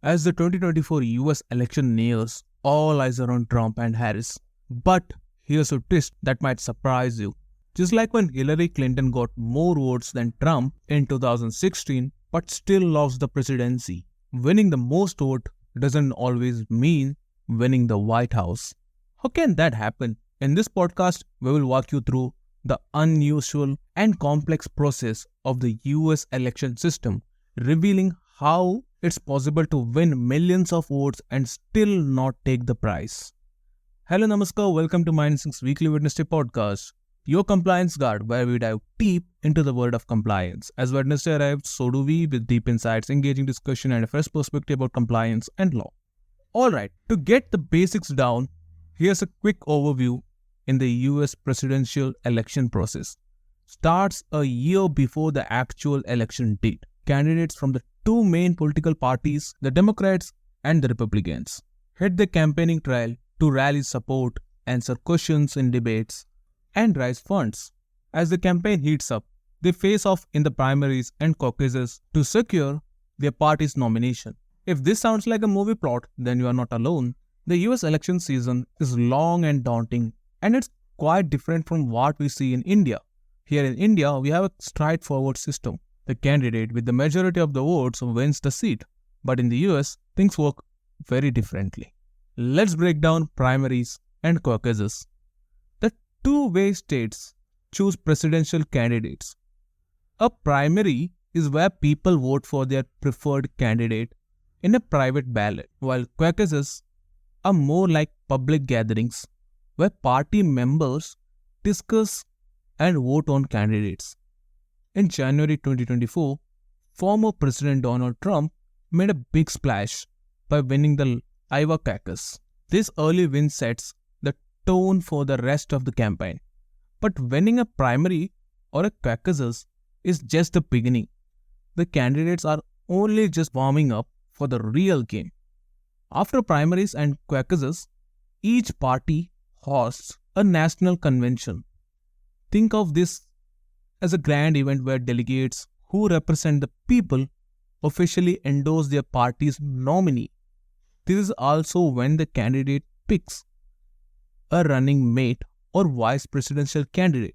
As the 2024 US election nears, all eyes are on Trump and Harris. But here's a twist that might surprise you. Just like when Hillary Clinton got more votes than Trump in 2016 but still lost the presidency, winning the most vote doesn't always mean winning the White House. How can that happen? In this podcast, we will walk you through the unusual and complex process of the US election system, revealing how it's possible to win millions of votes and still not take the prize. Hello, Namaskar. Welcome to Mindsink's weekly Wednesday podcast, your compliance guide, where we dive deep into the world of compliance. As Wednesday arrives, so do we, with deep insights, engaging discussion, and a fresh perspective about compliance and law. Alright, to get the basics down, here's a quick overview in the US presidential election process. Starts a year before the actual election date. Candidates from the two main political parties, the Democrats and the Republicans, hit the campaigning trail to rally support, answer questions in debates, and raise funds. As the campaign heats up, they face off in the primaries and caucuses to secure their party's nomination. If this sounds like a movie plot, then you are not alone. The US election season is long and daunting, and it's quite different from what we see in India. Here in India, we have a straightforward system. The candidate with the majority of the votes wins the seat. But in the US, things work very differently. Let's break down primaries and caucuses. The two-way states choose presidential candidates. A primary is where people vote for their preferred candidate in a private ballot, while caucuses are more like public gatherings where party members discuss and vote on candidates. In January 2024, former President Donald Trump made a big splash by winning the Iowa caucus. This early win sets the tone for the rest of the campaign. But winning a primary or a caucus is just the beginning. The candidates are only just warming up for the real game. After primaries and caucuses, each party hosts a national convention. Think of this as a grand event where delegates who represent the people officially endorse their party's nominee. This is also when the candidate picks a running mate or vice presidential candidate,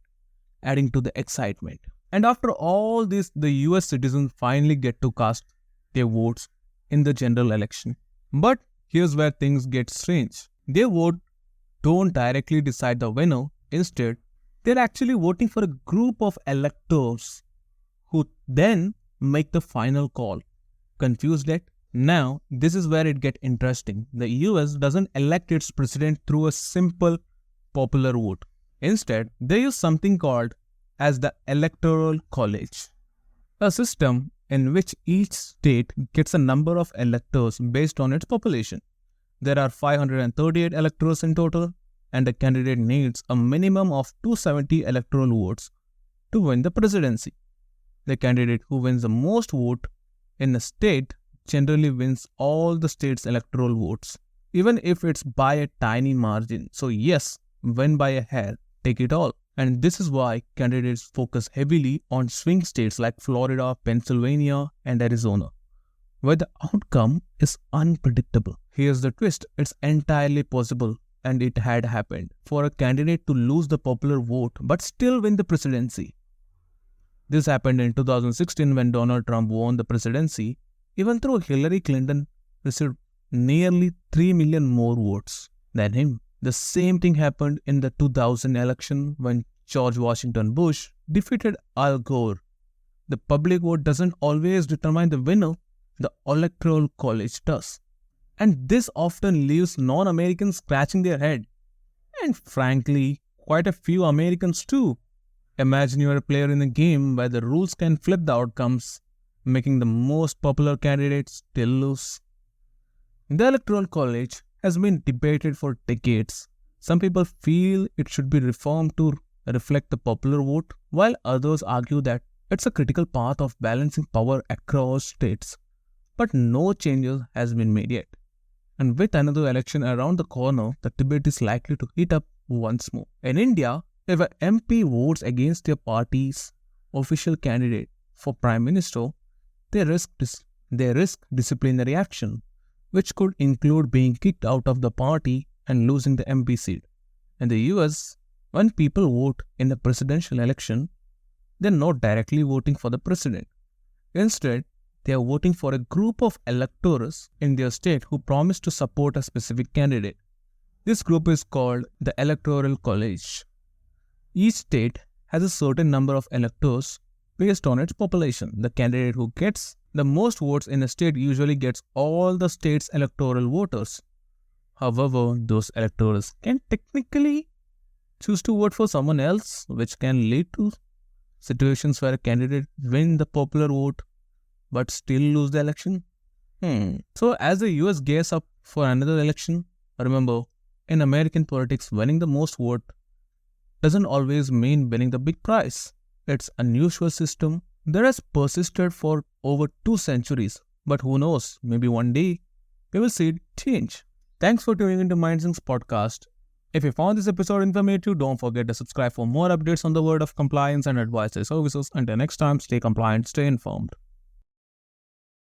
adding to the excitement. And after all this, the US citizens finally get to cast their votes in the general election. But here's where things get strange. Their vote don't directly decide the winner. Instead, they're actually voting for a group of electors who then make the final call. Confused yet? Now, this is where it gets interesting. The US doesn't elect its president through a simple popular vote. Instead, they use something called as the Electoral College, a system in which each state gets a number of electors based on its population. There are 538 electors in total, and a candidate needs a minimum of 270 electoral votes to win the presidency. The candidate who wins the most vote in a state generally wins all the state's electoral votes, even if it's by a tiny margin. So yes, win by a hair, take it all. And this is why candidates focus heavily on swing states like Florida, Pennsylvania, and Arizona, where the outcome is unpredictable. Here's the twist. It's entirely possible, and it had happened, for a candidate to lose the popular vote but still win the presidency. This happened in 2016 when Donald Trump won the presidency, even though Hillary Clinton received nearly 3 million more votes than him. The same thing happened in the 2000 election when George Washington Bush defeated Al Gore. The public vote doesn't always determine the winner, the Electoral College does. And this often leaves non-Americans scratching their head. And frankly, quite a few Americans too. Imagine you're a player in a game where the rules can flip the outcomes, making the most popular candidate still lose. The Electoral College has been debated for decades. Some people feel it should be reformed to reflect the popular vote, while others argue that it's a critical part of balancing power across states. But no changes has been made yet. And with another election around the corner, the debate is likely to heat up once more. In India, if an MP votes against their party's official candidate for Prime Minister, they risk disciplinary action. which could include being kicked out of the party and losing the MP seat. In the US, when people vote in a presidential election, they're not directly voting for the president. Instead, they are voting for a group of electors in their state who promise to support a specific candidate. This group is called the Electoral College. Each state has a certain number of electors based on its population. The candidate who gets the most votes in a state usually gets all the state's electoral voters. However, those electors can technically choose to vote for someone else, which can lead to situations where a candidate wins the popular vote but still lose the election. So as the US gears up for another election, remember, in American politics, winning the most vote doesn't always mean winning the big prize. It's an unusual system that has persisted for over 2 centuries. But who knows, maybe one day we will see it change. Thanks for tuning into MindSyncs podcast. If you found this episode informative, don't forget to subscribe for more updates on the world of compliance and advisory services. Until next time, stay compliant, stay informed.